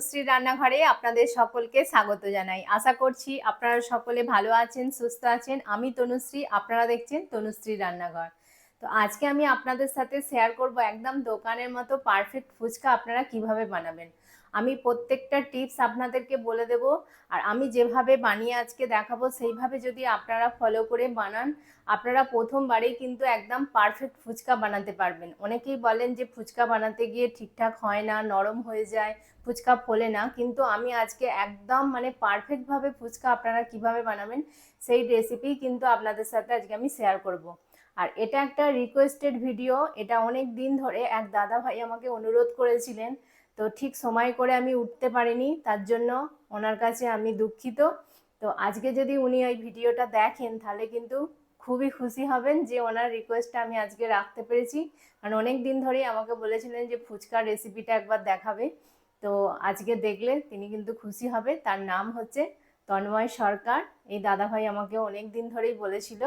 তনুশ্রী রান্নাঘরে আপনাদের সকলকে স্বাগত জানাই। আশা করছি আপনারা সকলে ভালো আছেন, সুস্থ আছেন। আমি তনুশ্রী, আপনারা দেখছেন তনুশ্রী রান্নাঘর। তো আজকে আমি আপনাদের সাথে শেয়ার করব একদম দোকানের মতো পারফেক্ট ফুচকা আপনারা কিভাবে বানাবেন। আমি প্রত্যেকটা টিপস আপনাদেরকে বলে দেব, আর আমি যেভাবে বানিয়ে আজকে দেখাবো সেইভাবে যদি আপনারা ফলো করে বানান, আপনারা প্রথমবারেই কিন্তু একদম পারফেক্ট ফুচকা বানাতে পারবেন। অনেকেই বলেন যে ফুচকা বানাতে গিয়ে ঠিকঠাক হয় না, নরম হয়ে যায়, ফুচকা ফোলে না, কিন্তু আমি আজকে একদম পারফেক্টভাবে ফুচকা আপনারা কিভাবে বানাবেন সেই রেসিপি কিন্তু আপনাদের সাথে আজকে আমি শেয়ার করব। আর এটা একটা রিকোয়েস্টেড ভিডিও, এটা অনেক দিন ধরে এক দাদা ভাই আমাকে অনুরোধ করেছিলেন, তো ঠিক সময় করে আমি উঠতে পারিনি, তার জন্য ওনার কাছে আমি দুঃখিত। তো আজকে যদি উনি ওই ভিডিওটা দেখেন তাহলে কিন্তু খুবই খুশি হবেন যে ওনার রিকোয়েস্টটা আমি আজকে রাখতে পেরেছি, কারণ অনেক দিন ধরেই আমাকে বলেছিলেন যে ফুচকার রেসিপিটা একবার দেখাবে। তো আজকে দেখলে তিনি কিন্তু খুশি হবে। তার নাম হচ্ছে তন্ময় সরকার। এই দাদাভাই আমাকে অনেক দিন ধরেই বলেছিল,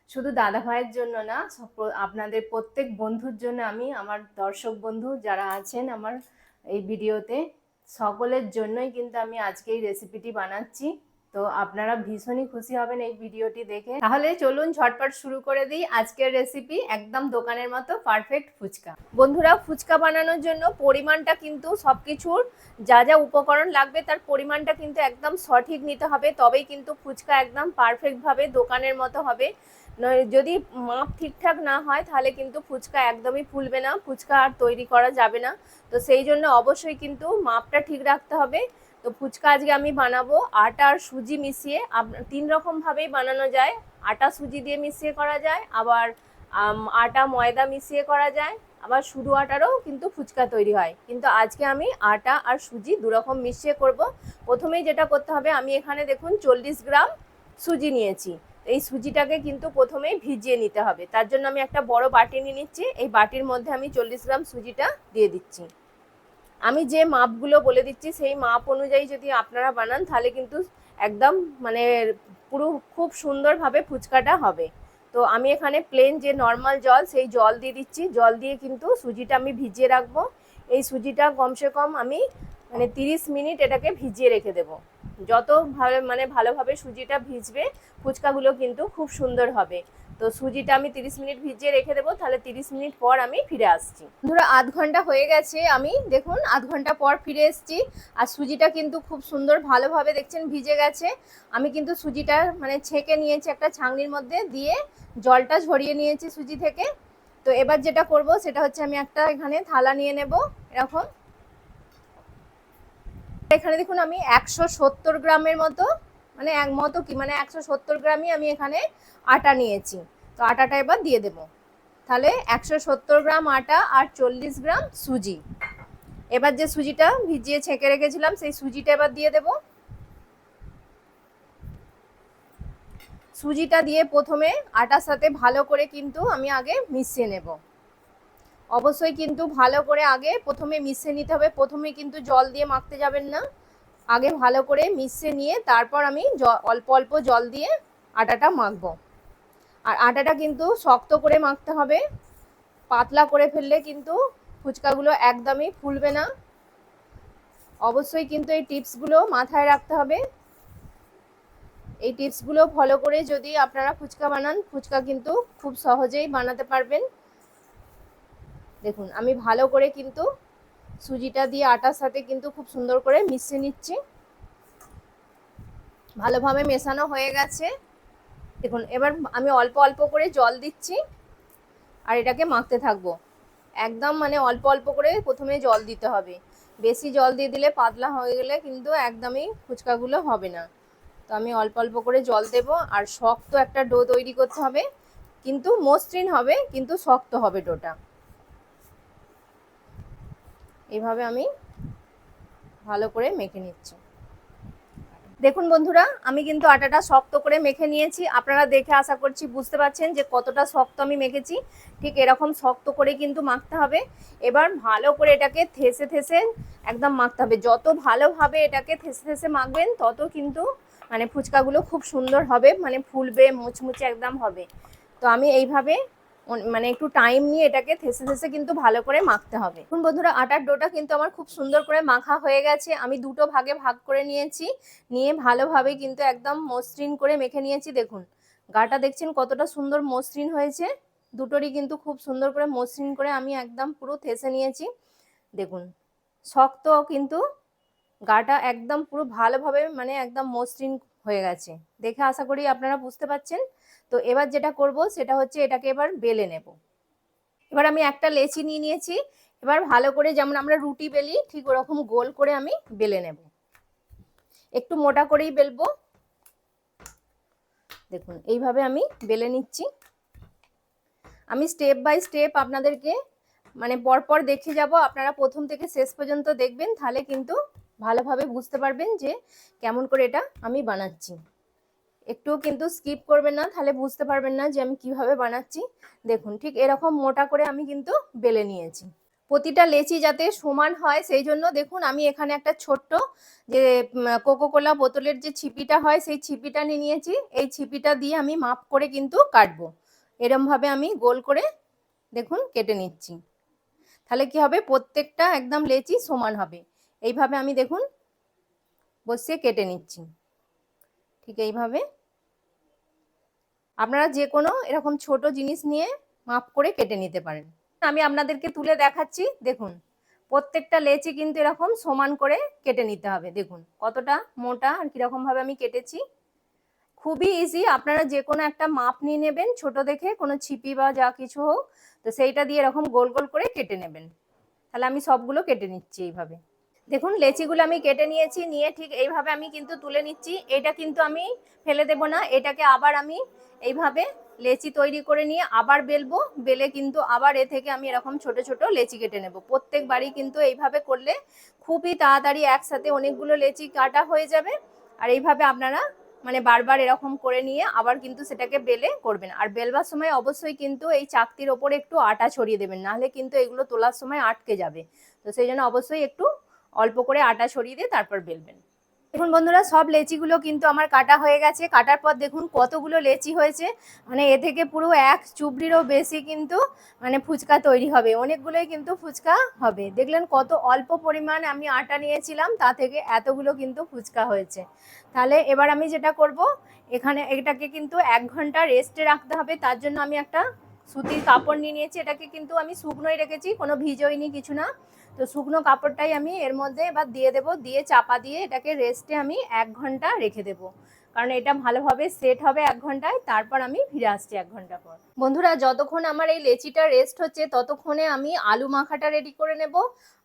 শুধু দাদাভাইয়ের জন্য না, আপনাদের প্রত্যেক বন্ধুর জন্য, আমি আমার দর্শক বন্ধু যারা আছেন আমার এই ভিডিওতে সকলের জন্যই কিন্তু আমি আজকে এই রেসিপিটি বানাচ্ছি। তো আপনারা ভীষণই খুশি হবেন এই ভিডিওটি দেখে। তাহলে চলুন ঝটপট শুরু করে দিই আজকের রেসিপি, একদম দোকানের মতো পারফেক্ট ফুচকা। বন্ধুরা, ফুচকা বানানোর জন্য পরিমাণটা কিন্তু সব কিছুর যা যা উপকরণ লাগবে তার পরিমাণটা কিন্তু একদম সঠিক নিতে হবে, তবেই কিন্তু ফুচকা একদম পারফেক্টভাবে দোকানের মতো হবে। যদি মাপ ঠিকঠাক না হয় তাহলে কিন্তু ফুচকা একদমই ফুলবে না, ফুচকা আর তৈরি করা যাবে না। তো সেই জন্য অবশ্যই কিন্তু মাপটা ঠিক রাখতে হবে। তো ফুচকা আজকে আমি বানাবো আটা আর সুজি মিশিয়ে। তিন রকমভাবেই বানানো যায়, আটা সুজি দিয়ে মিশিয়ে করা যায়, আবার আটা ময়দা মিশিয়ে করা যায়, আবার শুধু আটারও কিন্তু ফুচকা তৈরি হয়। কিন্তু আজকে আমি আটা আর সুজি দুরকম মিশিয়ে করব। প্রথমেই যেটা করতে হবে, আমি এখানে দেখুন 40 গ্রাম সুজি নিয়েছি। এই সুজিটাকে কিন্তু প্রথমেই ভিজিয়ে নিতে হবে, তার জন্য আমি একটা বড় বাটি নিয়ে নিচ্ছি। এই বাটির মধ্যে আমি 40 গ্রাম সুজিটা দিয়ে দিচ্ছি। আমি যে মাপগুলো বলে দিচ্ছি সেই মাপ অনুযায়ী যদি আপনারা বানান তাহলে কিন্তু একদম পুরো খুব সুন্দরভাবে ফুচকাটা হবে। তো আমি এখানে প্লেন যে নর্মাল জল, সেই জল দিয়ে দিচ্ছি। জল দিয়ে কিন্তু সুজিটা আমি ভিজিয়ে রাখবো। এই সুজিটা কমসে কম আমি 30 মিনিট এটাকে ভিজিয়ে রেখে দেবো। যত ভালোভাবে সুজিটা ভিজবে ফুচকাগুলো কিন্তু খুব সুন্দর হবে। তো সুজিটা আমি 30 মিনিট ভিজিয়ে রেখে দেবো, তাহলে 30 মিনিট পর আমি ফিরে আসছি। ধরো আধ ঘন্টা হয়ে গেছে, আমি দেখুন আধ ঘন্টা পর ফিরে এসেছি। আর সুজিটা কিন্তু খুব সুন্দর ভালোভাবে দেখছেন ভিজে গেছে। আমি কিন্তু সুজিটা ছেঁকে নিয়েছি, একটা ছাঁকনির মধ্যে দিয়ে জলটা ঝরিয়ে নিয়েছি সুজি থেকে। তো এবার যেটা করব সেটা হচ্ছে, আমি একটা এখানে থালা নিয়ে নেব এরকম। এখানে দেখুন আমি 170 গ্রামের মতো 170 গ্রামই আমি এখানে আটা নিয়েছি। তো আটাটা এবার দিয়ে দেব। তাহলে 170 গ্রাম আটা আর 40 গ্রাম সুজি। এবার যে সুজিটা ভিজিয়ে ছেঁকে রেখেছিলাম সেই সুজিটা এবার দিয়ে দেব। সুজিটা দিয়ে প্রথমে আটার সাথে ভালো করে কিন্তু আমি আগে মিশিয়ে নেব। অবশ্যই কিন্তু ভালো করে আগে প্রথমে মিশিয়ে নিতে হবে, প্রথমে কিন্তু জল দিয়ে মাখতে যাবেন না। আগে ভালো করে মিশিয়ে নিয়ে তারপর আমি অল্প অল্প জল দিয়ে আটাটা মাখবো। আর আটাটা কিন্তু শক্ত করে মাখতে হবে, পাতলা করে ফেললে কিন্তু ফুচকাগুলো একদমই ফুলবে না। অবশ্যই কিন্তু এই টিপসগুলো মাথায় রাখতে হবে। এই টিপসগুলো ফলো করে যদি আপনারা ফুচকা বানান, ফুচকা কিন্তু খুব সহজেই বানাতে পারবেন। দেখুন আমি ভালো করে কিন্তু সুজিটা দিয়ে আটার সাথে কিন্তু খুব সুন্দর করে মিশিয়ে নিচ্ছি। ভালোভাবে মেশানো হয়ে গেছে। দেখুন এবার আমি অল্প অল্প করে জল দিচ্ছি আর এটাকে মাখতে থাকবো। একদম অল্প অল্প করে প্রথমে জল দিতে হবে, বেশি জল দিয়ে দিলে পাতলা হয়ে গেলে কিন্তু একদমই ফুচকাগুলো হবে না। তো আমি অল্প অল্প করে জল দেব। আর শক্ত একটা ডো তৈরি করতে হবে, কিন্তু মসৃণ হবে কিন্তু শক্ত হবে ডোটা। এইভাবে আমি ভালো করে মেখে নিচ্ছি। দেখুন বন্ধুরা, আমি কিন্তু আটাটা শক্ত করে মেখে নিয়েছি। আপনারা দেখে আশা করছি বুঝতে পারছেন যে কতটা শক্ত আমি মেখেছি। ঠিক এরকম শক্ত করে কিন্তু মাখতে হবে। এবার ভালো করে এটাকে থেসে থেসে একদম মাখতে হবে। যত ভালোভাবে এটাকে থেসে থেসে মাখবেন তত কিন্তু ফুচকাগুলো খুব সুন্দর হবে, ফুলবে, মুচমুচে একদম হবে। তো আমি এইভাবে মানে একটু টাইম নিয়ে এটাকে থেসে থেসে কিন্তু ভালো করে মাখতে হবে। এখন বন্ধুরা আটার ডোটা কিন্তু আমার খুব সুন্দর করে মাখা হয়ে গেছে। আমি দুটো ভাগে ভাগ করে নিয়েছি, নিয়ে ভালোভাবে কিন্তু একদম মসৃণ করে মেখে নিয়েছি। দেখুন গাটা দেখছেন কতটা সুন্দর মসৃণ হয়েছে, দুটোরই কিন্তু খুব সুন্দর করে মসৃণ করে আমি একদম পুরো থেসে নিয়েছি। দেখুন শক্ত কিন্তু গাটা একদম পুরো ভালোভাবে মানে একদম মসৃণ হয়ে গেছে, দেখে আশা করি আপনারা বুঝতে পারছেন। তো এবার যেটা করব সেটা হচ্ছে এটাকে এবার বেলে নেব। এবার আমি একটা লেচি নিয়ে নিয়েছি, এবার ভালো করে যেমন আমরা রুটি বেলি ঠিক ওরকম গোল করে আমি বেলে নেব, একটু মোটা করেই বেলবো। দেখুন এইভাবে আমি বেলে নিচ্ছি। আমি স্টেপ বাই স্টেপ আপনাদেরকে মানে পরপর দেখে যাব, আপনারা প্রথম থেকে শেষ পর্যন্ত দেখবেন, তাহলে কিন্তু ভালোভাবে বুঝতে পারবেন যে কেমন করে এটা আমি বানাচ্ছি। একটুও কিন্তু স্কিপ করবেন না, তাহলে বুঝতে পারবেন না যে আমি কিভাবে বানাচ্ছি। দেখুন ঠিক এরকম মোটা করে আমি কিন্তু বেলে নিয়েছি। প্রতিটা লেচি যাতে সমান হয় সেই জন্য দেখুন আমি এখানে একটা ছোট্ট যে কোকোকোলা বোতলের যে ছিপিটা হয় সেই ছিপিটা নিয়ে নিয়েছি। এই ছিপিটা দিয়ে আমি মাপ করে কিন্তু কাটবো। এরমভাবে আমি গোল করে দেখুন কেটে নিচ্ছি, তাহলে কি হবে প্রত্যেকটা একদম লেচি সমান হবে। এইভাবে আমি দেখুন বসিয়ে কেটে নিচ্ছি। ঠিক এইভাবে আপনারা যে কোনো এরকম ছোট জিনিস নিয়ে মাপ করে কেটে নিতে পারেন। আমি আপনাদেরকে তুলে দেখাচ্ছি। দেখুন প্রত্যেকটা লেচি কিন্তু এরকম সমান করে কেটে নিতে হবে। দেখুন কতটা মোটা আর কিরকম ভাবে আমি কেটেছি। খুবই ইজি, আপনারা যে কোনো একটা মাপ নিয়ে নেবেন ছোট দেখে, কোনো ছিপি বা যা কিছু হোক, তো সেইটা দিয়ে এরকম গোল গোল করে কেটে নেবেন। তাহলে আমি সবগুলো কেটে নিচ্ছি এইভাবে। দেখুন লেচিগুলো আমি কেটে নিয়েছি, নিয়ে ঠিক এইভাবে আমি কিন্তু তুলে নিচ্ছি। এটা কিন্তু আমি ফেলে দেব না, এটাকে আবার আমি এইভাবে লেচি তৈরি করে নিয়ে আবার বেলবো, বেলে কিন্তু আবার এ থেকে আমি এরকম ছোট ছোট লেচি কেটে নেব। প্রত্যেকবারই কিন্তু এইভাবে করলে খুবই তাড়াতাড়ি একসাথে অনেকগুলো লেচি কাটা হয়ে যাবে। আর এইভাবে আপনারা মানে বারবার এরকম করে নিয়ে আবার কিন্তু সেটাকে বেলে করবেন। আর বেলবার সময় অবশ্যই কিন্তু এই চাকতির ওপরে একটু আটা ছড়িয়ে দেবেন, নাহলে কিন্তু এগুলো তোলার সময় আটকে যাবে। তো সেই জন্য অবশ্যই একটু অল্প করে আটা ছড়িয়ে দিয়ে তারপর বেলবেন। দেখুন বন্ধুরা সব লেচিগুলো কিন্তু আমার কাটা হয়ে গেছে। কাটার পর দেখুন কতগুলো লেচি হয়েছে, মানে এ থেকে পুরো এক চুবড়িরও বেশি কিন্তু মানে ফুচকা তৈরি হবে, অনেকগুলোই কিন্তু ফুচকা হবে। দেখলেন কত অল্প পরিমাণ আমি আটা নিয়েছিলাম, তা থেকে এতগুলো কিন্তু ফুচকা হয়েছে। তাহলে এবার আমি যেটা করব, এখানে এটাকে কিন্তু 1 ঘন্টা রেস্টে রাখতে হবে। তার জন্য আমি একটা সুতির কাপড় নিয়ে নিয়েছি, এটাকে কিন্তু আমি শুকনোই রেখেছি, কোনো ভিজোইনি কিছু না। তো শুকনো কাপড়টাই আমি এর মধ্যে এবার দিয়ে দেবো, দিয়ে চাপা দিয়ে এটাকে রেস্টে আমি 1 ঘন্টা রেখে দেবো, কারণ এটা ভালোভাবে সেট হবে 1 ঘন্টায়। তারপর আমি ফিরে আসছি 1 ঘন্টা পর। বন্ধুরা যতক্ষণ আমার এই লেচিটা রেস্ট হচ্ছে ততক্ষণে আমি আলু মাখাটা রেডি করে নেব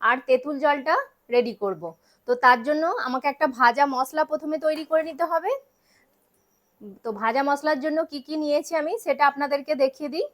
আর তেঁতুল জলটা রেডি করব। তো তার জন্য আমাকে একটা ভাজা মশলা প্রথমে তৈরি করে নিতে হবে। তো ভাজা মশলার জন্য কি কি নিয়েছি আমি সেটা আপনাদেরকে দেখিয়ে দিই।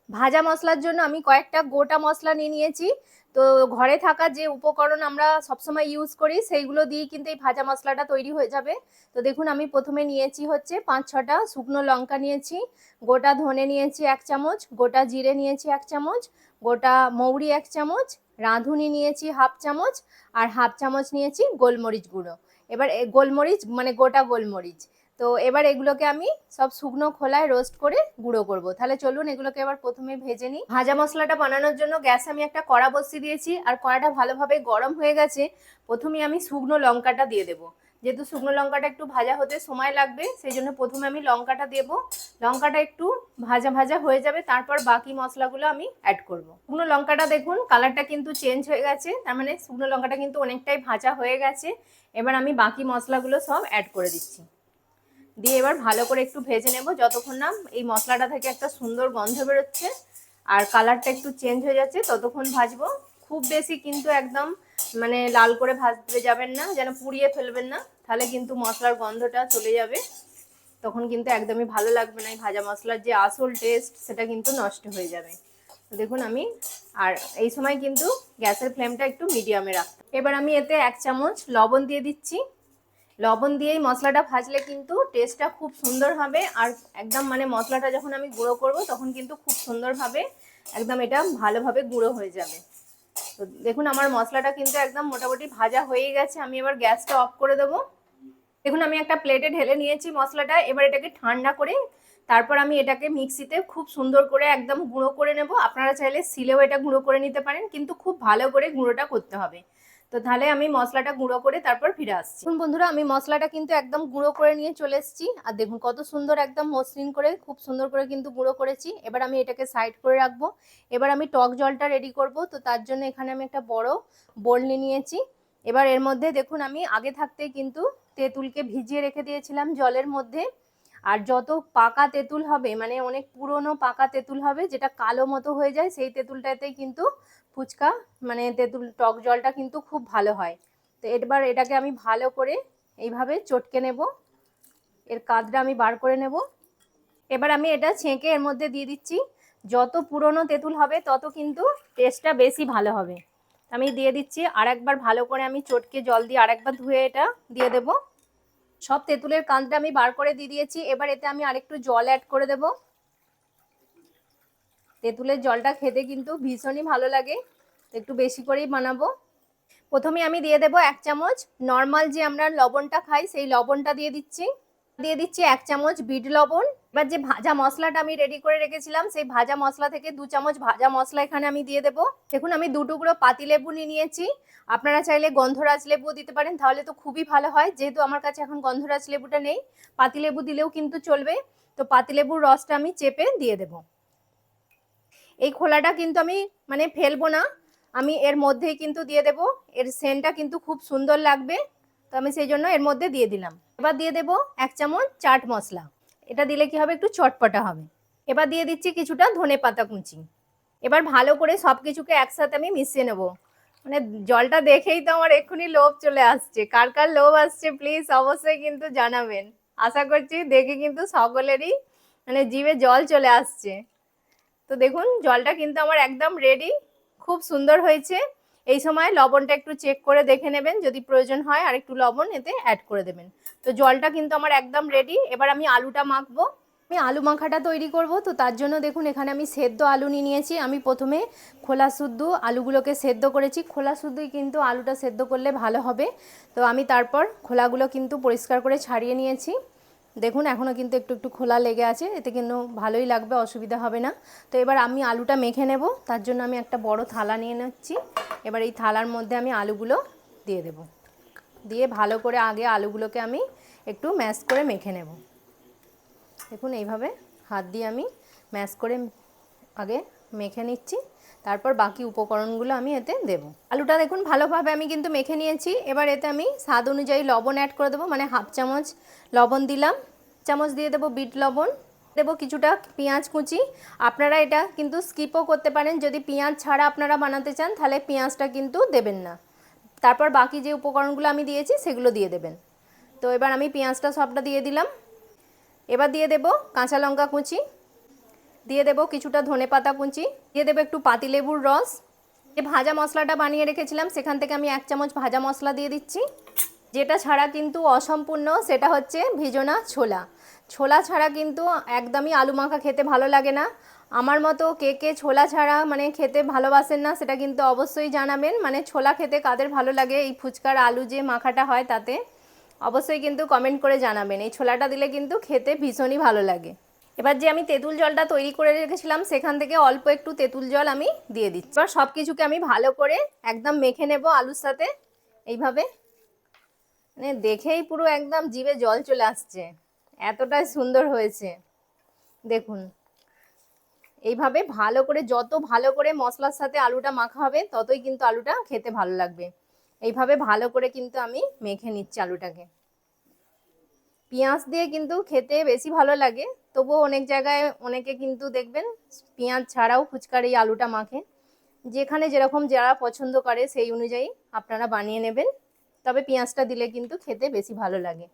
ভাজা মশলার জন্য আমি কয়েকটা গোটা মশলা নিয়ে নিয়েছি। তো ঘরে থাকা যে উপকরণ আমরা সবসময় ইউজ করি সেইগুলো দিয়েই কিন্তু এই ভাজা মশলাটা তৈরি হয়ে যাবে। তো দেখুন আমি প্রথমে নিয়েছি হচ্ছে 5-6টা শুকনো লঙ্কা নিয়েছি, গোটা ধনে নিয়েছি 1 চামচ, গোটা জিরে নিয়েছি 1 চামচ, গোটা মৌরি 1 চামচ, রাঁধুনি নিয়েছি 1/2 চামচ, আর 1/2 চামচ নিয়েছি গোলমরিচ গুঁড়ো। এবার গোলমরিচ মানে গোটা গোলমরিচ। তো এবার এগুলোকে আমি সব শুকনো খোলায় রোস্ট করে গুঁড়ো করব। তাহলে চলুন এগুলোকে এবার প্রথমে ভেজে নিই। ভাজা মশলাটা বানানোর জন্য গ্যাসে আমি একটা কড়া বসিয়ে দিয়েছি, আর কড়াটা ভালোভাবে গরম হয়ে গেছে। প্রথমে আমি শুকনো লঙ্কাটা দিয়ে দেবো, যেহেতু শুকনো লঙ্কাটা একটু ভাজা হতে সময় লাগবে সেই জন্য প্রথমে আমি লঙ্কাটা দেবো। লঙ্কাটা একটু ভাজা ভাজা হয়ে যাবে, তারপর বাকি মশলাগুলো আমি অ্যাড করব। শুকনো লঙ্কাটা দেখুন কালারটা কিন্তু চেঞ্জ হয়ে গেছে, তার মানে শুকনো লঙ্কাটা কিন্তু অনেকটাই ভাজা হয়ে গেছে। এবার আমি বাকি মশলাগুলো সব অ্যাড করে দিচ্ছি, দিয়ে এবার ভালো করে একটু ভেজে নেব যতক্ষণ না এই মশলাটা থেকে একটা সুন্দর গন্ধ বেরোচ্ছে আর কালারটা একটু চেঞ্জ হয়ে যাচ্ছে ততক্ষণ ভাজবো। খুব বেশি কিন্তু একদম মানে লাল করে ভাজতে যাবেন না, যেন পুড়িয়ে ফেলবেন না, তাহলে কিন্তু মশলার গন্ধটা চলে যাবে, তখন কিন্তু একদমই ভালো লাগবে না। এই ভাজা মশলার যে আসল টেস্ট সেটা কিন্তু নষ্ট হয়ে যাবে। দেখুন আমি আর এই সময় কিন্তু গ্যাসের ফ্লেমটা একটু মিডিয়ামে রাখতে। এবার আমি এতে 1 চামচ লবণ দিয়ে দিচ্ছি। লবণ দিয়েই মশলাটা ভাজলে কিন্তু টেস্টটা খুব সুন্দর হবে, আর একদম মানে মশলাটা যখন আমি গুঁড়ো করব তখন কিন্তু খুব সুন্দরভাবে একদম এটা ভালোভাবে গুঁড়ো হয়ে যাবে। তো দেখুন আমার মশলাটা কিন্তু একদম মোটামুটি ভাজা হয়ে গেছে, আমি এবার গ্যাসটা অফ করে দেবো। দেখুন আমি একটা প্লেটে ঢেলে নিয়েছি মশলাটা, এবার এটাকে ঠান্ডা করে তারপর আমি এটাকে মিক্সিতে খুব সুন্দর করে একদম গুঁড়ো করে নেব। আপনারা চাইলে শিলেও এটা গুঁড়ো করে নিতে পারেন, কিন্তু খুব ভালো করে গুঁড়োটা করতে হবে। তো তাহলে আমি মশলাটা গুঁড়ো করে তারপর ফিরে আসছি। এখন বন্ধুরা আমি মশলাটা কিন্তু একদম গুঁড়ো করে নিয়ে চলে এসেছি। আর দেখুন কত সুন্দর একদম মসৃণ করে খুব সুন্দর করে কিন্তু গুঁড়ো করেছি। এবার আমি এটাকে সাইড করে রাখবো। এবার আমি টক জলটা রেডি করব। তো তার জন্য এখানে আমি একটা বড় বোল নিয়েছি। এবার এর মধ্যে দেখুন আমি আগে থাকতেই কিন্তু তেঁতুলকে ভিজিয়ে রেখে দিয়েছিলাম জলের মধ্যে। আর যত পাকা তেঁতুল হবে, মানে অনেক পুরনো পাকা তেঁতুল হবে যেটা কালো মতো হয়ে যায়, সেই তেঁতুলটাতেই কিন্তু ফুচকা মানে তেঁতুল টক জলটা কিন্তু খুব ভালো হয়। তো এবার এটাকে আমি ভালো করে এইভাবে চটকে নেব, এর কাঁধটা আমি বার করে নেব। এবার আমি এটা ছেঁকে এর মধ্যে দিয়ে দিচ্ছি। যত পুরনো তেঁতুল হবে তত কিন্তু টেস্টটা বেশি ভালো হবে। আমি দিয়ে দিচ্ছি, আর একবার ভালো করে আমি চটকে জল দিয়ে আরেকবার ধুয়ে এটা দিয়ে দেব। সব তেঁতুলের কাঁধটা আমি বার করে দিয়ে দিয়েছি। এবার এতে আমি আরেকটু জল অ্যাড করে দেব। তেঁতুলের জলটা খেতে কিন্তু ভীষণই ভালো লাগে, একটু বেশি করেই বানাবো। প্রথমে আমি দিয়ে দেব 1 চামচ নর্মাল যে আমরা লবণটা খাই সেই লবণটা দিয়ে দিচ্ছি। দিয়ে দিচ্ছি 1 চামচ বিট লবণ। এবার যে ভাজা মশলাটা আমি রেডি করে রেখেছিলাম সেই ভাজা মশলা থেকে 2 চামচ ভাজা মশলা এখানে আমি দিয়ে দেব। দেখুন আমি 2 টুকরো পাতিলেবু নিয়েছি। আপনারা চাইলে গন্ধরাজ লেবু দিতে পারেন, তাহলে তো খুবই ভালো হয়। যেহেতু আমার কাছে এখন গন্ধরাজ লেবুটা নেই, পাতিলেবু দিলেও কিন্তু চলবে। তো পাতিলেবুর রসটা আমি চেপে দিয়ে দেব। এই খোলাটা কিন্তু আমি মানে ফেলবো না, আমি এর মধ্যেই কিন্তু দিয়ে দেব। এর সেন্টটা কিন্তু খুব সুন্দর লাগবে, তো আমি সেই জন্য এর মধ্যে দিয়ে দিলাম। এবার দিয়ে দেব 1 চামচ চাট মশলা। এটা দিলে কি হবে, একটু চটপটা হবে। এবার দিয়ে দিচ্ছি কিছুটা ধনেপাতা কুচি। এবার ভালো করে সব কিছুকে একসাথে আমি মিশিয়ে নেব। মানে জলটা দেখেই তো আমার এক্ষুনি লোভ চলে আসছে। কার কার লোভ আসছে প্লিজ অবশ্যই কিন্তু জানাবেন। আশা করছি দেখে কিন্তু সকলেরই মানে জিভে জল চলে আসছে। তো দেখুন জলটা কিন্তু আমার একদম রেডি, খুব সুন্দর হয়েছে। এই সময় লবণটা একটু চেক করে দেখে নেবেন, যদি প্রয়োজন হয় আর একটু লবণ এতে অ্যাড করে দেবেন। তো জলটা কিন্তু আমার একদম রেডি। এবার আমি আলুটা মাখবো। আমি আলু মাখাটা তৈরি করব। তো তার জন্য দেখুন এখানে আমি সেদ্ধ আলু নিয়েছি। আমি প্রথমে খোলা শুদ্ধ আলুগুলোকে সেদ্ধ করেছি। খোলা শুদ্ধই কিন্তু আলুটা সেদ্ধ করলে ভালো হবে। তো আমি তারপর খোলাগুলো কিন্তু পরিষ্কার করে ছাড়িয়ে নিয়েছি। দেখুন এখনও কিন্তু একটু একটু খোলা লেগে আছে, এতে কিন্তু ভালোই লাগবে, অসুবিধা হবে না। তো এবার আমি আলুটা মেখে নেব। তার জন্য আমি একটা বড় থালা নিয়ে নিচ্ছি। এবার এই থালার মধ্যে আমি আলুগুলো দিয়ে দেব। দিয়ে ভালো করে আগে আলুগুলোকে আমি একটু ম্যাশ করে মেখে নেব। দেখুন এইভাবে হাত দিয়ে আমি ম্যাশ করে আগে মেখে নিচ্ছি, তারপর বাকি উপকরণগুলো আমি এতে দেব। আলুটা দেখুন ভালোভাবে আমি কিন্তু মেখে নিয়েছি। এবার এতে আমি স্বাদ অনুযায়ী লবণ অ্যাড করে দেবো, মানে হাফ চামচ লবণ দিলাম। চামচ দিয়ে দেবো বিট লবণ, দেবো কিছুটা পেঁয়াজ কুচি। আপনারা এটা কিন্তু স্কিপও করতে পারেন, যদি পেঁয়াজ ছাড়া আপনারা বানাতে চান তাহলে পেঁয়াজটা কিন্তু দেবেন না। তারপর বাকি যে উপকরণগুলো আমি দিয়েছি সেগুলো দিয়ে দেবেন। তো এবার আমি পেঁয়াজটা সবটা দিয়ে দিলাম। এবার দিয়ে দেব কাঁচা লঙ্কা কুচি, দিয়ে দেব কিছুটা ধনেপাতা কুচি, দিয়ে দেবো একটু পাতিলেবুর রস। যে ভাজা মশলাটা বানিয়ে রেখেছিলাম সেখান থেকে আমি 1 চামচ ভাজা মশলা দিয়ে দিচ্ছি। যেটা ছাড়া কিন্তু অসম্পূর্ণ সেটা হচ্ছে ভিজোনা ছোলা। ছোলা ছাড়া কিন্তু একদমই আলু মাখা খেতে ভালো লাগে না। আমার মতো কে কে ছোলা ছাড়া মানে খেতে ভালোবাসেন না সেটা কিন্তু অবশ্যই জানাবেন। মানে ছোলা খেতে কাদের ভালো লাগে এই ফুচকার আলু যে মাখাটা হয় তাতে, অবশ্যই কিন্তু কমেন্ট করে জানাবেন। এই ছোলাটা দিলে কিন্তু খেতে ভীষণই ভালো লাগে। এবার যে আমি তেঁতুল জলটা তৈরি করে রেখেছিলাম সেখান থেকে অল্প একটু তেঁতুল জল আমি দিয়ে দিচ্ছি। এবার সব কিছুকে আমি ভালো করে একদম মেখে নেব আলুর সাথে। এইভাবে মানে দেখেই পুরো একদম জিভে জল চলে আসছে, এতটাই সুন্দর হয়েছে। দেখুন এইভাবে ভালো করে, যত ভালো করে মশলার সাথে আলুটা মাখা হবে ততই কিন্তু আলুটা খেতে ভালো লাগবে। এইভাবে ভালো করে কিন্তু আমি মেখে নিচ্ছি আলুটাকে। পেঁয়াজ দিয়ে কিন্তু খেতে বেশি ভালো লাগে, তবুও অনেক জায়গায় অনেকে কিন্তু দেখবেন পেঁয়াজ ছাড়াও ফুচকার এই আলুটা মাখে। যেখানে যেরকম যারা পছন্দ করে সেই অনুযায়ী আপনারা বানিয়ে নেবেন, তবে পেঁয়াজটা দিলে কিন্তু খেতে বেশি ভালো লাগে।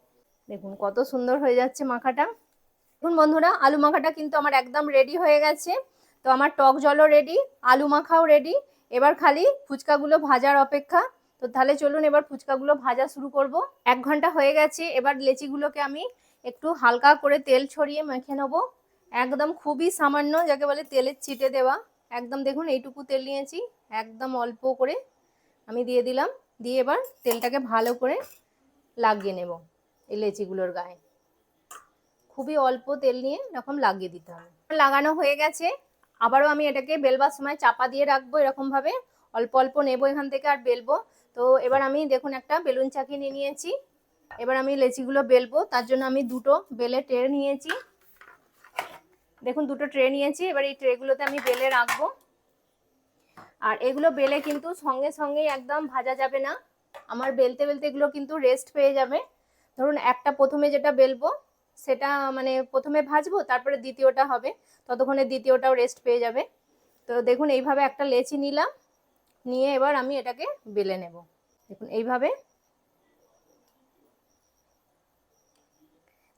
দেখুন কত সুন্দর হয়ে যাচ্ছে মাখাটা। দেখুন বন্ধুরা আলু মাখাটা কিন্তু আমার একদম রেডি হয়ে গেছে। তো আমার টক জলও রেডি, আলু মাখাও রেডি। এবার খালি ফুচকাগুলো ভাজার অপেক্ষা। তো তাহলে চলুন এবার ফুচকাগুলো ভাজা শুরু করব। 1 ঘন্টা হয়ে গেছে। এবার লেচিগুলোকে আমি একটু হালকা করে তেল ছড়িয়ে মেখে নেবো। একদম খুবই সামান্য, যাকে বলে তেলের ছিটে দেওয়া। একদম দেখুন এইটুকু তেল নিয়েছি, একদম অল্প করে আমি দিয়ে দিলাম। দিয়ে এবার তেলটাকে ভালো করে লাগিয়ে নেব এই লেচিগুলোর গায়ে। খুবই অল্প তেল নিয়ে এরকম লাগিয়ে দিতে হবে। লাগানো হয়ে গেছে, আবারও আমি এটাকে বেলবার সময় চাপা দিয়ে রাখবো, এরকম ভাবে অল্প অল্প নেবো এখান থেকে আর বেলবো। তো এবার আমি দেখুন একটা বেলুন চাকি নিয়ে নিয়েছি, এবার আমি লেচিগুলো বেলবো। তার জন্য আমি দুটো বেলে ট্রে নিয়েছি, দেখুন দুটো ট্রে নিয়েছি। এবার এই ট্রেগুলোতে আমি বেলে রাখবো। আর এগুলো বেলে কিন্তু সঙ্গে সঙ্গেই একদম ভাজা যাবে না, আমার বেলতে বেলতে এগুলো কিন্তু রেস্ট পেয়ে যাবে। ধরুন একটা প্রথমে যেটা বেলবো সেটা মানে প্রথমে ভাজবো, তারপরে দ্বিতীয়টা হবে, ততক্ষণে দ্বিতীয়টাও রেস্ট পেয়ে যাবে। তো দেখুন এইভাবে একটা লেচি নিলাম, নিয়ে এবার আমি এটাকে বেলে নেব। দেখুন এইভাবে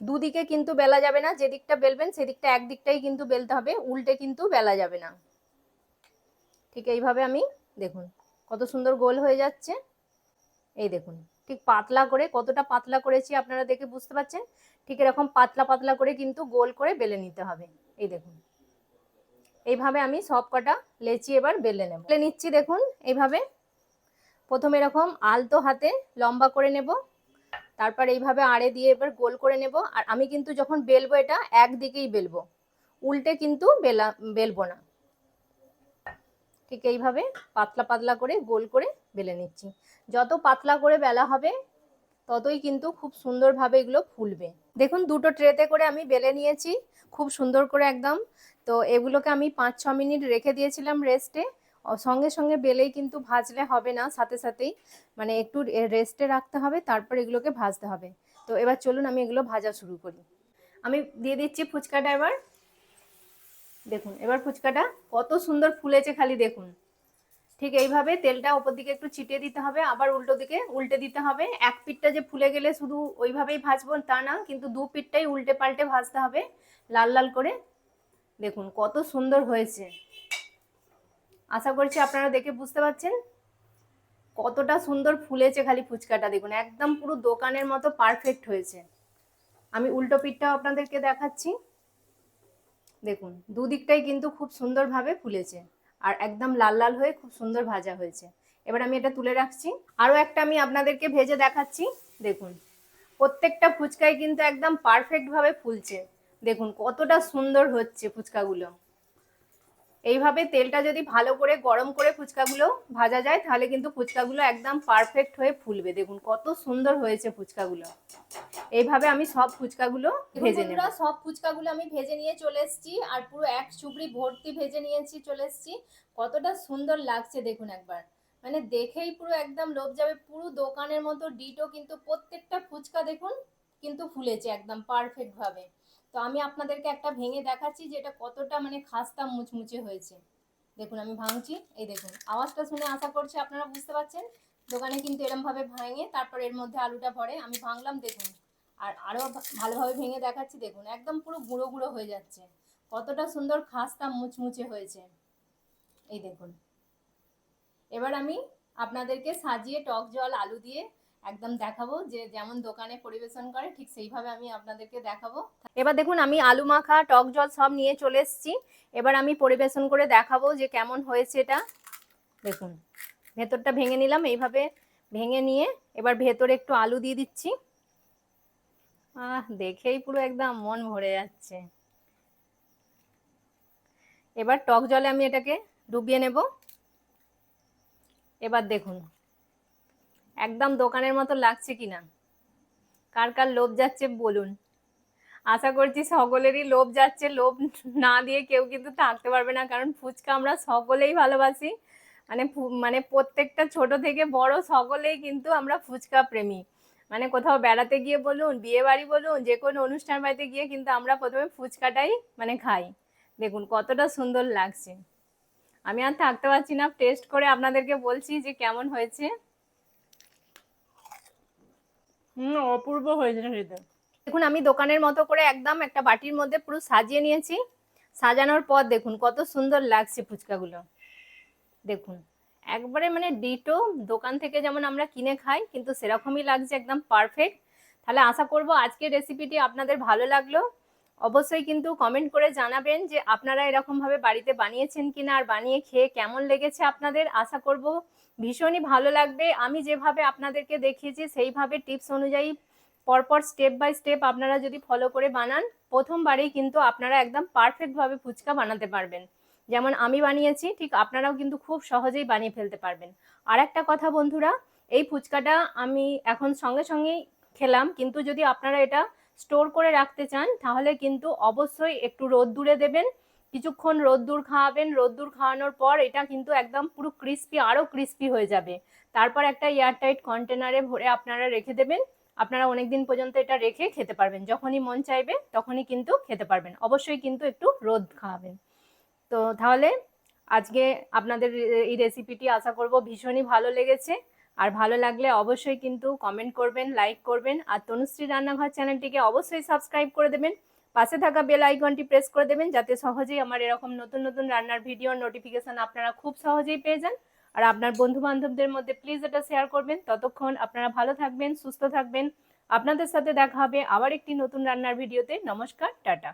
দুদিকে কিন্তু বেলা যাবে না, যেদিকটা বেলবেন সেদিকটা একদিকটাই কিন্তু বেলতে হবে, উল্টে কিন্তু বেলা যাবে না। ঠিক এইভাবে আমি দেখুন কত সুন্দর গোল হয়ে যাচ্ছে। এই দেখুন ঠিক পাতলা করে, কতটা পাতলা করেছি আপনারা দেখে বুঝতে পারছেন। ঠিক এরকম পাতলা পাতলা করে কিন্তু গোল করে বেলে নিতে হবে। এই দেখুন এইভাবে আমি সব কটা লেচি এবার বেলে নেব, বেলে নিচ্ছি। দেখুন এইভাবে প্রথমে এরকম আলতো হাতে লম্বা করে নেব, তারপর এইভাবে আড়ে দিয়ে এবার গোল করে নেব। আর আমি কিন্তু যখন বেলবো এটা একদিকেই বেলবো, উল্টে কিন্তু বেলবো না। ঠিক এইভাবে পাতলা পাতলা করে গোল করে বেলে নিচ্ছি। যত পাতলা করে বেলা হবে ততই কিন্তু খুব সুন্দরভাবে এগুলো ফুলবে। দেখুন দুটো ট্রেতে করে আমি বেলে নিয়েছি খুব সুন্দর করে একদম। তো এগুলোকে আমি 5-6 মিনিট রেখে দিয়েছিলাম রেস্টে। সঙ্গে সঙ্গে বেলেই কিন্তু ভাজলে হবে না, সাথে সাথেই মানে একটু রেস্টে রাখতে হবে, তারপর এগুলোকে ভাজতে হবে। তো এবার চলুন আমি এগুলো ভাজা শুরু করি। আমি দিয়ে দিচ্ছি ফুচকাটা এবার। দেখুন এবার ফুচকাটা কত সুন্দর ফুলেছে, খালি দেখুন। ঠিক এইভাবে তেলটা ওপর দিকে একটু ছিটিয়ে দিতে হবে, আবার উল্টো দিকে উল্টে দিতে হবে। এক পিঠটা যে ফুলে গেলে শুধু ওইভাবেই ভাজবো তা না, কিন্তু দু পিঠটাই উল্টে পাল্টে ভাজতে হবে লাল লাল করে। দেখুন কত সুন্দর হয়েছে, আশা করছি আপনারা দেখে বুঝতে পারছেন কতটা সুন্দর ফুলেছে। খালি ফুচকাটা দেখুন একদম পুরো দোকানের মতো পারফেক্ট হয়েছে। আমি উল্টো পিঠটাও আপনাদেরকে দেখাচ্ছি। দেখুন দুদিকটাই কিন্তু খুব সুন্দরভাবে ফুলেছে আর একদম লাল লাল হয়ে খুব সুন্দর ভাজা হয়েছে। এবার আমি এটা তুলে রাখছি। আরও একটা আমি আপনাদেরকে ভেজে দেখাচ্ছি। দেখুন প্রত্যেকটা ফুচকাই কিন্তু একদম পারফেক্টভাবে ফুলছে, দেখুন কতটা সুন্দর হচ্ছে ফুচকাগুলো। এইভাবে তেলটা যদি ভালো করে গরম করে ফুচকাগুলো ভাজা যায় তাহলে কিন্তু ফুচকাগুলো একদম পারফেক্ট হয়ে ফুলবে। দেখুন কত সুন্দর হয়েছে ফুচকাগুলো। এইভাবে আমি সব ফুচকাগুলো ভেজে নেব। সব ফুচকাগুলো আমি ভেজে নিয়ে চলে এসেছি, আর পুরো এক চুবড়ি ভর্তি ভেজে নিয়েছি, চলে এসেছি। কতটা সুন্দর লাগছে দেখুন একবার, মানে দেখেই পুরো একদম লোভ যাবে। পুরো দোকানের মতো ডিটো কিন্তু প্রত্যেকটা ফুচকা দেখুন কিন্তু ফুলেছে একদম পারফেক্ট ভাবে। তো আমি আপনাদেরকে একটা ভেঙে দেখাচ্ছি যে এটা কতটা মানে খাস্তা মুচমুচে হয়েছে। দেখুন আমি ভাঙছি, এই দেখুন আওয়াজটা শুনে আশা করছি আপনারা বুঝতে পারছেন। দোকানে কিন্তু এরম ভাবে ভাঙে তারপর এর মধ্যে আলুটা ভরে, আমি ভাঙলাম দেখুন। আর আরো ভালোভাবে ভেঙে দেখাচ্ছি, দেখুন একদম পুরো গুঁড়ো গুঁড়ো হয়ে যাচ্ছে, কতটা সুন্দর খাস্তা মুচমুচে হয়েছে। এই দেখুন এবার আমি আপনাদেরকে সাজিয়ে টক জল আলু দিয়ে একদম দেখাবো, যে যেমন দোকানে পরিবেশন করে ঠিক সেইভাবে আমি আপনাদেরকে দেখাবো। এবার দেখুন আমি আলু মাখা টক জল সব নিয়ে চলে এসেছি, এবার আমি পরিবেশন করে দেখাবো যে কেমন হয়েছে এটা। দেখুন ভেতরটা ভেঙে নিলাম, এইভাবে ভেঙে নিয়ে এবার ভেতরে একটু আলু দিয়ে দিচ্ছি। দেখেই পুরো একদম মন ভরে যাচ্ছে। এবার টক জলে আমি এটাকে ডুবিয়ে নেব। এবার দেখুন একদম দোকানের মতো লাগছে কিনা, কার কার লোভ যাচ্ছে বলুন। আশা করছি সকলেরই লোভ যাচ্ছে, লোভ না দিয়ে কেউ কিন্তু থাকতে পারবে না, কারণ ফুচকা আমরা সকলেই ভালোবাসি। মানে মানে প্রত্যেকটা ছোট থেকে বড় সকলেই কিন্তু আমরা ফুচকা প্রেমী। মানে কোথাও বেড়াতে গিয়ে বলুন, বিয়ে বাড়ি বলুন, যে কোনো অনুষ্ঠান বাড়িতে গিয়ে কিন্তু আমরা প্রথমে ফুচকাটাই মানে খাই। দেখুন কতটা সুন্দর লাগছে, আমি আর থাকতে পারছি না, টেস্ট করে আপনাদেরকে বলছি যে কেমন হয়েছে। অপূর্ব হয়েছে খেতে। দেখুন আমি দোকানের মতো করে একদম একটা বাটির মধ্যে পুরো সাজিয়ে নিয়েছি। সাজানোর পর দেখুন কত সুন্দর লাগছে ফুচকাগুলো। দেখুন একবারে মানে ডিটো দোকান থেকে যেমন আমরা কিনে খাই কিন্তু সেরকমই লাগছে, একদম পারফেক্ট। তাহলে আশা করব আজকের রেসিপিটি আপনাদের ভালো লাগলো। অবশ্যই কিন্তু কমেন্ট করে জানাবেন যে আপনারা এরকম ভাবে বাড়িতে বানিয়েছেন কিনা, আর বানিয়ে খেয়ে কেমন লেগেছে আপনাদের। আশা করব ভীষণই ভালো লাগবে। আমি যেভাবে আপনাদেরকে দেখিয়েছি সেইভাবে টিপস অনুযায়ী পরপর স্টেপ বাই স্টেপ আপনারা যদি ফলো করে বানান, প্রথমবারেই কিন্তু আপনারা একদম পারফেক্টভাবে ফুচকা বানাতে পারবেন। যেমন আমি বানিয়েছি, ঠিক আপনারাও কিন্তু খুব সহজেই বানিয়ে ফেলতে পারবেন। আর একটা কথা বন্ধুরা, এই ফুচকাটা আমি এখন সঙ্গে সঙ্গেই খেলাম, কিন্তু যদি আপনারা এটা স্টোর করে রাখতে চান তাহলে কিন্তু অবশ্যই একটু রোদ্দুরে দেবেন, কিছুক্ষণ রোদ্দুর খাওয়াবেন। রোদ্দুর খাওয়ানোর পর এটা কিন্তু একদম পুরো ক্রিস্পি, আরও ক্রিস্পি হয়ে যাবে। তারপর একটা এয়ারটাইট কন্টেনারে ভরে আপনারা রেখে দেবেন। আপনারা অনেক দিন পর্যন্ত এটা রেখে খেতে পারবেন, যখনই মন চাইবে তখনই কিন্তু খেতে পারবেন। অবশ্যই কিন্তু একটু রোদ খাওয়াবেন। তো তাহলে আজকে আপনাদের এই রেসিপিটি আশা করব ভীষণই ভালো লেগেছে। আর ভালো লাগলে অবশ্যই কিন্তু কমেন্ট করবেন, লাইক করবেন, আর তনুশ্রী রান্নাঘর চ্যানেলটিকে অবশ্যই সাবস্ক্রাইব করে দেবেন। পাশে থাকা বেল আইকনটি প্রেস করে দেবেন, যাতে সহজেই আমার এরকম নতুন নতুন রান্নার ভিডিওর নোটিফিকেশন আপনারা খুব সহজেই পেয়ে যান। আর আপনার বন্ধু বান্ধবদের মধ্যে প্লিজ এটা শেয়ার করবেন। ততক্ষণ আপনারা ভালো থাকবেন, সুস্থ থাকবেন। আপনাদের সাথে দেখা হবে আবার একটি নতুন রান্নার ভিডিওতে। নমস্কার, টাটা।